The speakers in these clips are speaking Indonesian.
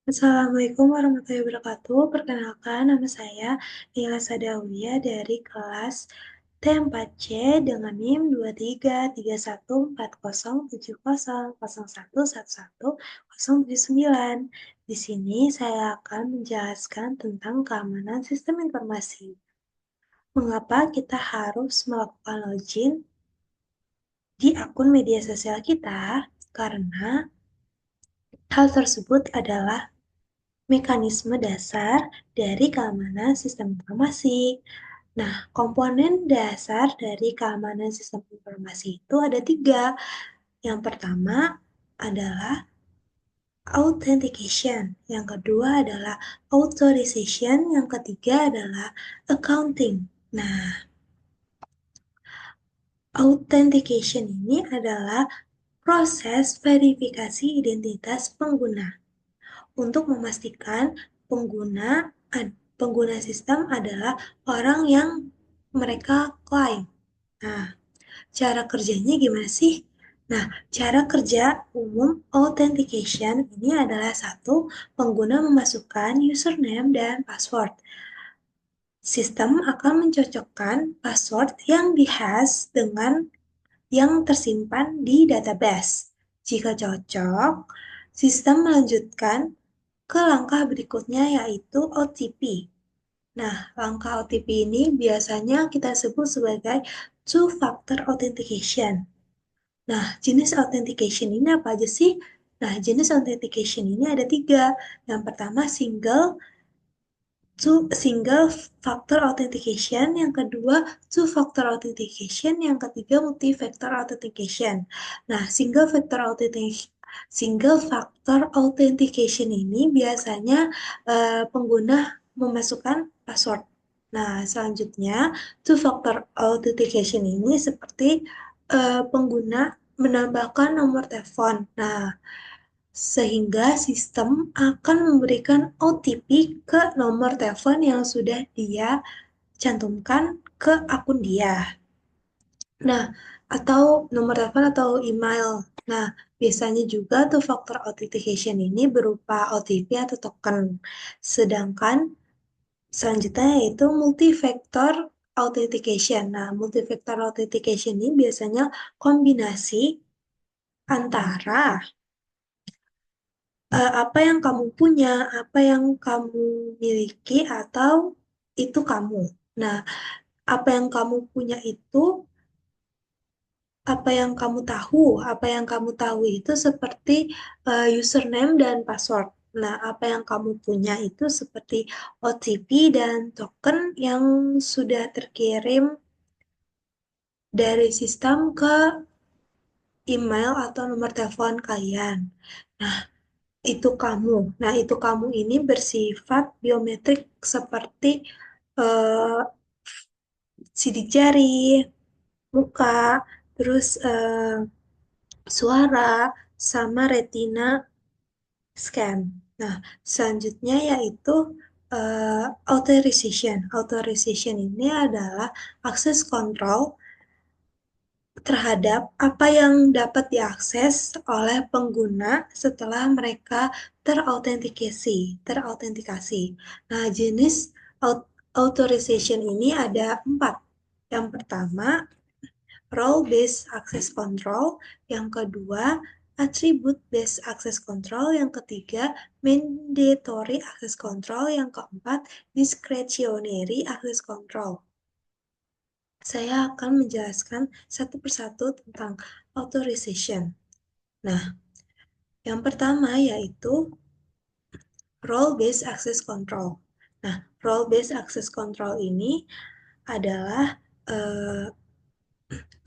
Assalamualaikum warahmatullahi wabarakatuh. Perkenalkan, nama saya Nila Sadawiyah dari kelas T4C dengan NIM 2331407001110079. Di sini saya akan menjelaskan tentang keamanan sistem informasi. Mengapa kita harus melakukan login di akun media sosial kita? Karena hal tersebut adalah mekanisme dasar dari keamanan sistem informasi. Nah, komponen dasar dari keamanan sistem informasi itu ada tiga. Yang pertama adalah authentication, yang kedua adalah authorization, yang ketiga adalah accounting. Nah, authentication ini adalah proses verifikasi identitas pengguna untuk memastikan pengguna pengguna sistem adalah orang yang mereka klaim. Nah, cara kerjanya gimana sih? Nah, cara kerja umum authentication ini adalah satu, pengguna memasukkan username dan password. Sistem akan mencocokkan password yang dihash dengan yang tersimpan di database. Jika cocok, sistem melanjutkan ke langkah berikutnya yaitu OTP. Nah, langkah OTP ini biasanya kita sebut sebagai two-factor authentication. Nah, jenis authentication ini apa aja sih? Nah, jenis authentication ini ada tiga. Yang pertama single factor authentication, yang kedua two factor authentication, yang ketiga multi factor authentication. Nah, single factor authentication ini biasanya pengguna memasukkan password. Nah, selanjutnya two factor authentication ini seperti pengguna menambahkan nomor telepon. Nah, sehingga sistem akan memberikan OTP ke nomor telepon yang sudah dia cantumkan ke akun dia. Nah, atau nomor telepon atau email. Nah, biasanya juga tuh faktor authentication ini berupa OTP atau token. Sedangkan selanjutnya yaitu multi-factor authentication. Nah, multi-factor authentication ini biasanya kombinasi antara apa yang kamu punya, apa yang kamu miliki, atau itu kamu. Nah, apa yang kamu punya itu, apa yang kamu tahu itu seperti username dan password. Nah, apa yang kamu punya itu seperti OTP dan token yang sudah terkirim dari sistem ke email atau nomor telepon kalian. Nah, itu kamu. Nah, itu kamu ini bersifat biometrik seperti eh, sidik jari, muka, terus suara, sama retina scan. Nah, selanjutnya yaitu authorization. Authorization ini adalah akses kontrol terhadap apa yang dapat diakses oleh pengguna setelah mereka terautentikasi. Nah, jenis authorization ini ada empat. Yang pertama, role-based access control. Yang kedua, attribute-based access control. Yang ketiga, mandatory access control. Yang keempat, discretionary access control. Saya akan menjelaskan satu persatu tentang authorization. Nah, yang pertama yaitu role-based access control. Nah, role-based access control ini adalah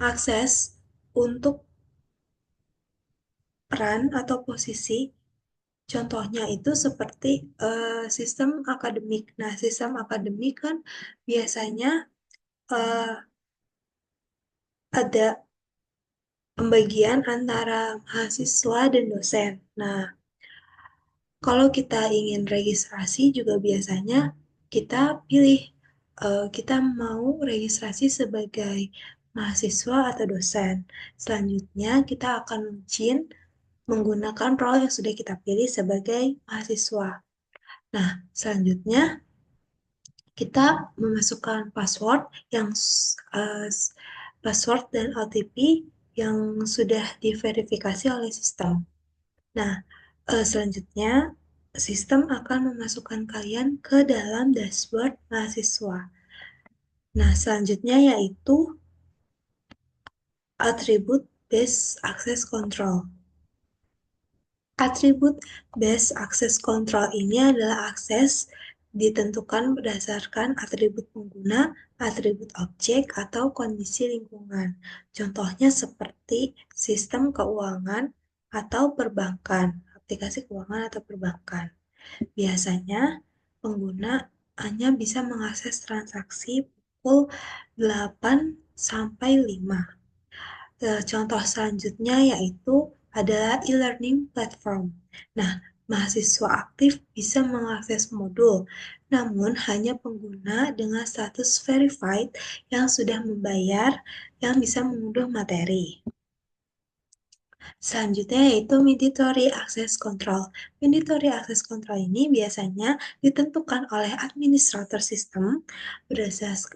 akses untuk peran atau posisi. Contohnya itu seperti sistem akademik. Nah, sistem akademik kan biasanya uh, ada pembagian antara mahasiswa dan dosen. Nah, kalau kita ingin registrasi juga biasanya kita pilih kita mau registrasi sebagai mahasiswa atau dosen. Selanjutnya kita akan login menggunakan role yang sudah kita pilih sebagai mahasiswa. Nah, selanjutnya kita memasukkan password yang uh, password dan OTP yang sudah diverifikasi oleh sistem. Nah, selanjutnya sistem akan memasukkan kalian ke dalam dashboard mahasiswa. Nah, selanjutnya yaitu atribut based access control. Atribut based access control ini adalah akses ditentukan berdasarkan atribut pengguna, atribut objek, atau kondisi lingkungan. Contohnya seperti sistem keuangan atau perbankan, aplikasi keuangan atau perbankan. Biasanya pengguna hanya bisa mengakses transaksi pukul 8 sampai 5. Contoh selanjutnya yaitu adalah e-learning platform. Nah, mahasiswa aktif bisa mengakses modul, namun hanya pengguna dengan status verified yang sudah membayar yang bisa mengunduh materi. Selanjutnya yaitu mandatory access control. Mandatory access control ini biasanya ditentukan oleh administrator sistem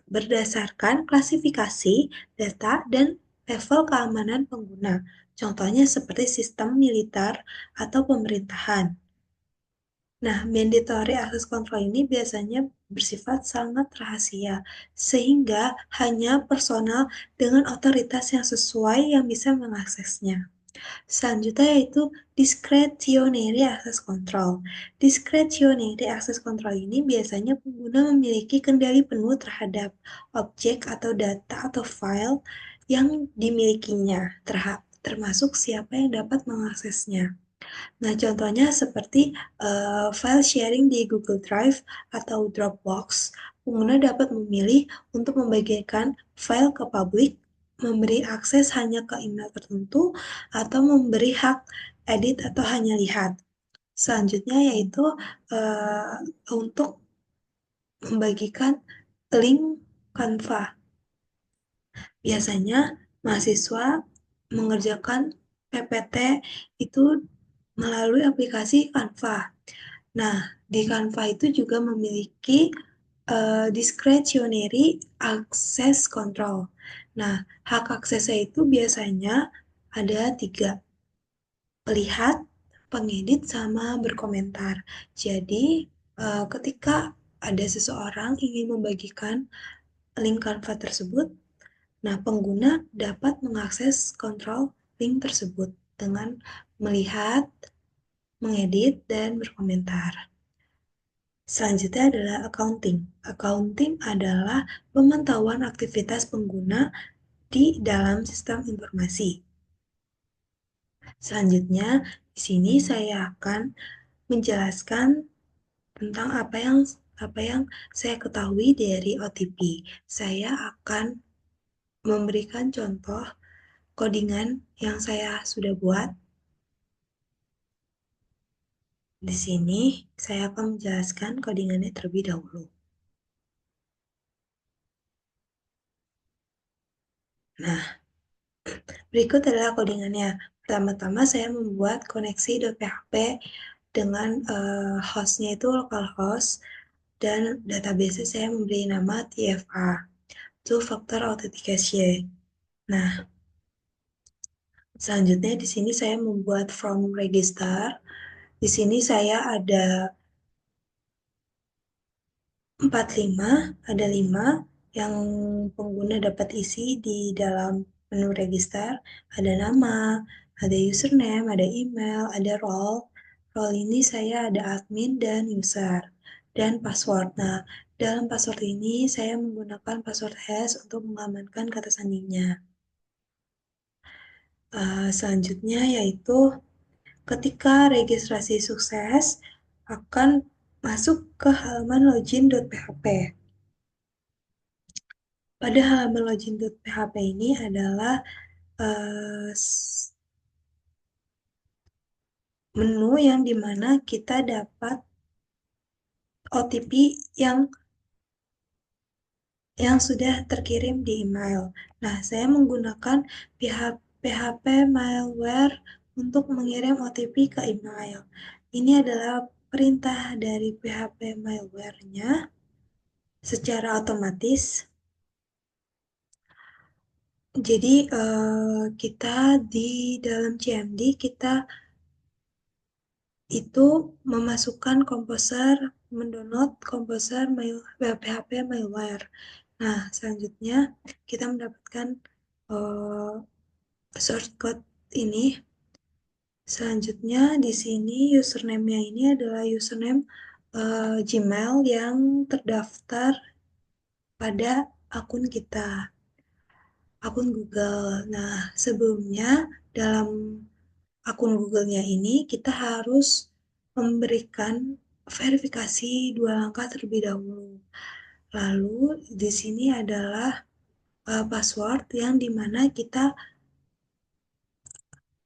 berdasarkan klasifikasi data dan level keamanan pengguna. Contohnya seperti sistem militer atau pemerintahan. Nah, mandatory access control ini biasanya bersifat sangat rahasia, sehingga hanya personal dengan otoritas yang sesuai yang bisa mengaksesnya. Selanjutnya yaitu discretionary access control. Discretionary access control ini biasanya pengguna memiliki kendali penuh terhadap objek atau data atau file yang dimilikinya, termasuk siapa yang dapat mengaksesnya. Nah, contohnya seperti file sharing di Google Drive atau Dropbox, pengguna dapat memilih untuk membagikan file ke publik, memberi akses hanya ke email tertentu, atau memberi hak edit atau hanya lihat. Selanjutnya yaitu untuk membagikan link Canva. Biasanya mahasiswa mengerjakan PPT itu melalui aplikasi Canva. Nah, di Canva itu juga memiliki discretionary access control. Nah, hak aksesnya itu biasanya ada 3, melihat, pengedit, sama berkomentar. Jadi, ketika ada seseorang ingin membagikan link Canva tersebut, nah pengguna dapat mengakses kontrol link tersebut dengan melihat, mengedit, dan berkomentar. Selanjutnya adalah accounting. Accounting adalah pemantauan aktivitas pengguna di dalam sistem informasi. Selanjutnya, di sini saya akan menjelaskan tentang apa yang saya ketahui dari OTP. Saya akan memberikan contoh codingan yang saya sudah buat. Di sini saya akan menjelaskan codingannya terlebih dahulu. Nah, berikut adalah codingannya. Pertama-tama saya membuat koneksi.php dengan hostnya itu localhost dan database saya memberi nama TFA, Two Factor Authentication. Nah, selanjutnya di sini saya membuat form register. Di sini saya ada 45, ada 5 yang pengguna dapat isi di dalam menu register. Ada nama, ada username, ada email, ada role. Role ini saya ada admin dan user, dan password. Nah, dalam password ini saya menggunakan password hash untuk mengamankan kata sandinya. Selanjutnya yaitu ketika registrasi sukses akan masuk ke halaman login.php. Pada halaman login.php ini adalah uh, menu yang dimana kita dapat OTP yang sudah terkirim di email. Nah, saya menggunakan PHP malware untuk mengirim OTP ke email. Ini adalah perintah dari PHP malware-nya secara otomatis. Jadi kita di dalam CMD kita itu memasukkan komposer, mendownload komposer PHP malware. Nah, selanjutnya kita mendapatkan uh, source code ini. Selanjutnya di sini username-nya ini adalah username Gmail yang terdaftar pada akun kita, akun Google. Nah, sebelumnya dalam akun Google-nya ini kita harus memberikan verifikasi dua langkah terlebih dahulu. Lalu di sini adalah password yang dimana kita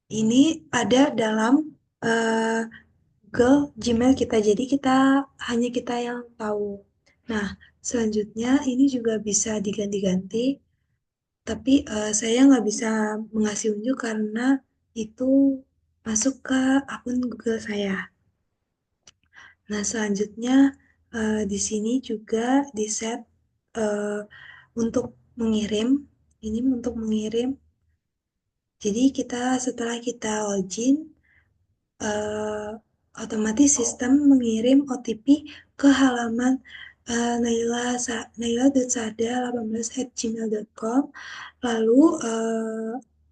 ini ada dalam uh, Google Gmail kita. Jadi hanya kita yang tahu. Nah, selanjutnya ini juga bisa diganti-ganti, tapi saya nggak bisa mengasih unjuk karena itu masuk ke akun Google saya. Nah, selanjutnya di sini juga di set eh, untuk mengirim. Ini untuk mengirim. Jadi setelah kita login, eh, otomatis sistem mengirim OTP ke halaman naila.sada18@gmail.com. Lalu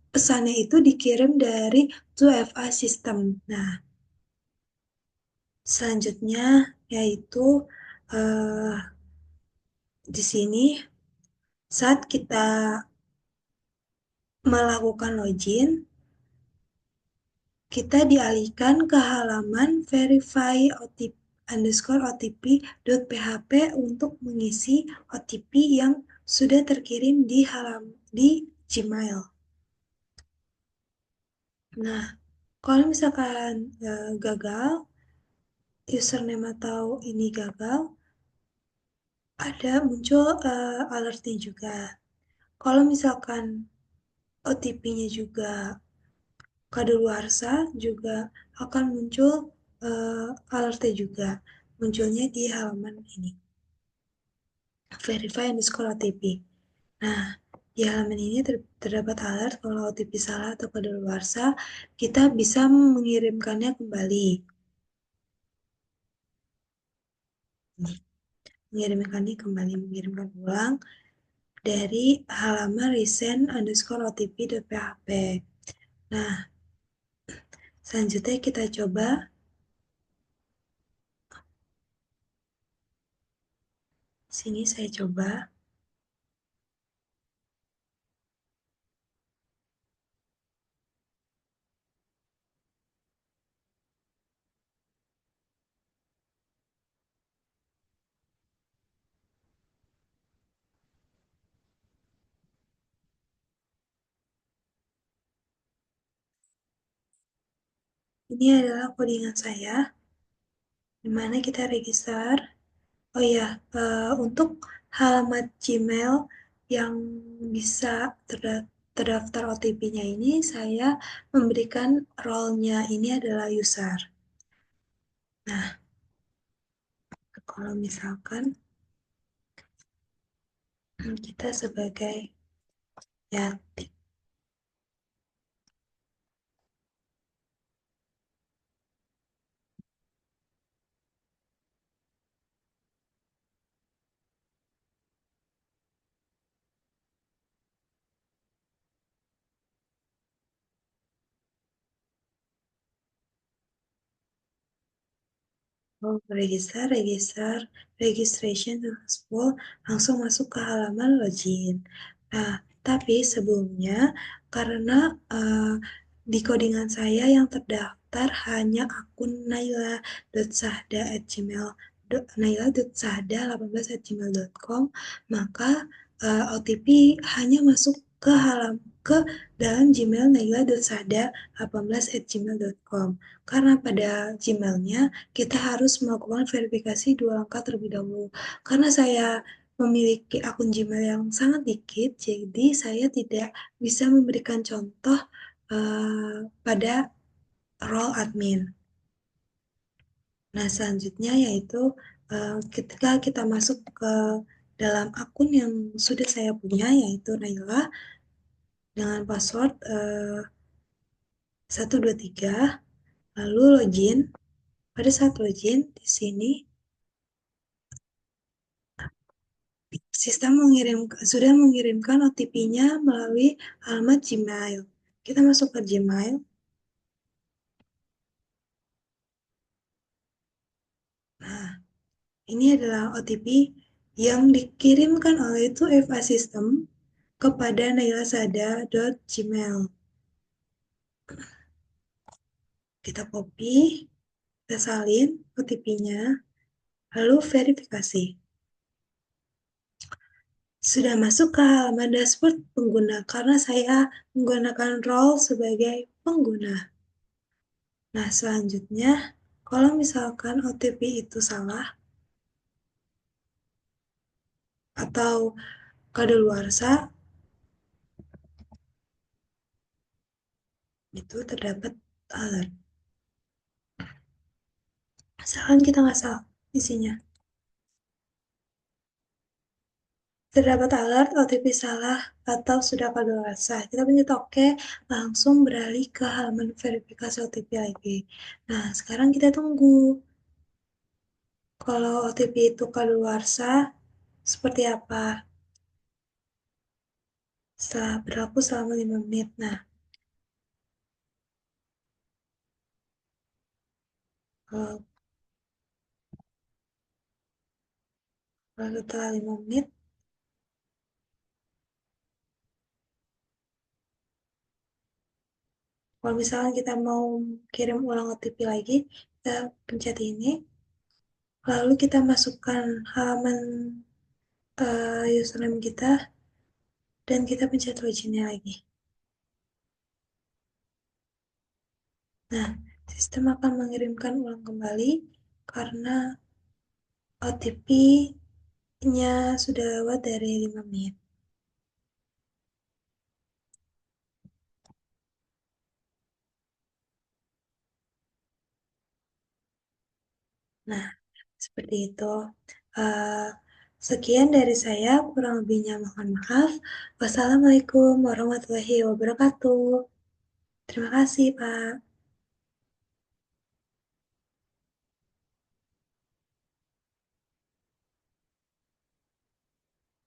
pesannya itu dikirim dari 2FA system. Nah, selanjutnya yaitu eh, di sini saat kita melakukan login, kita dialihkan ke halaman verify OTP OTP.php untuk mengisi OTP yang sudah terkirim di Gmail. Nah, kalau misalkan gagal, username atau ini gagal, ada muncul alertnya juga. Kalau misalkan OTP-nya juga kadaluarsa juga akan muncul alertnya juga. Munculnya di halaman ini. Verify underscore OTP. Nah, di halaman ini terdapat alert kalau OTP salah atau kadaluarsa, kita bisa mengirimkannya kembali. Nih, mengirimkan ulang dari halaman recent underscore otp.php. Nah, selanjutnya kita coba. Sini saya coba. Ini adalah codingan saya, di mana kita register. Oh ya, untuk halaman Gmail yang bisa terdaftar OTP-nya ini, saya memberikan role-nya ini adalah user. Nah, kalau misalkan kita sebagai ya, oh, registration successful, langsung masuk ke halaman login. Nah, tapi sebelumnya karena di codingan saya yang terdaftar hanya akun naila.sahda@gmail.com, maka OTP hanya masuk ke dalam Gmail naila.sahda18@gmail.com. Karena pada Gmailnya kita harus melakukan verifikasi dua langkah terlebih dahulu. Karena saya memiliki akun Gmail yang sangat dikit, jadi saya tidak bisa memberikan contoh pada role admin. Nah, selanjutnya yaitu ketika kita masuk ke dalam akun yang sudah saya punya, yaitu Naila, dengan password 123, lalu login. Pada saat login, di sini sistem sudah mengirimkan OTP-nya melalui alamat Gmail. Kita masuk ke Gmail. Nah, ini adalah OTP yang dikirimkan oleh 2FA System kepada nailasada.gmail. Kita copy, kita salin OTP-nya, lalu verifikasi. Sudah masuk ke halaman dashboard pengguna karena saya menggunakan role sebagai pengguna. Nah, selanjutnya, kalau misalkan OTP itu salah atau kadaluarsa, itu terdapat alert. Misalkan kita nggak salah isinya. Terdapat alert OTP salah atau sudah kadaluarsa. Kita pencet OK, langsung beralih ke halaman verifikasi OTP lagi. Nah, sekarang kita tunggu. Kalau OTP itu kadaluarsa, seperti apa? Setelah berlaku selama 5 menit. Nah, kalau setelah 5 menit, kalau misalnya kita mau kirim ulang OTP lagi, kita pencet ini, lalu kita masukkan halaman username kita, dan kita pencet loginnya lagi. Nah, sistem akan mengirimkan ulang kembali karena OTP-nya sudah lewat dari 5 menit. Nah, seperti itu. Uh, Sekian dari saya, kurang lebihnya mohon maaf. Wassalamualaikum warahmatullahi wabarakatuh. Terima kasih, Pak.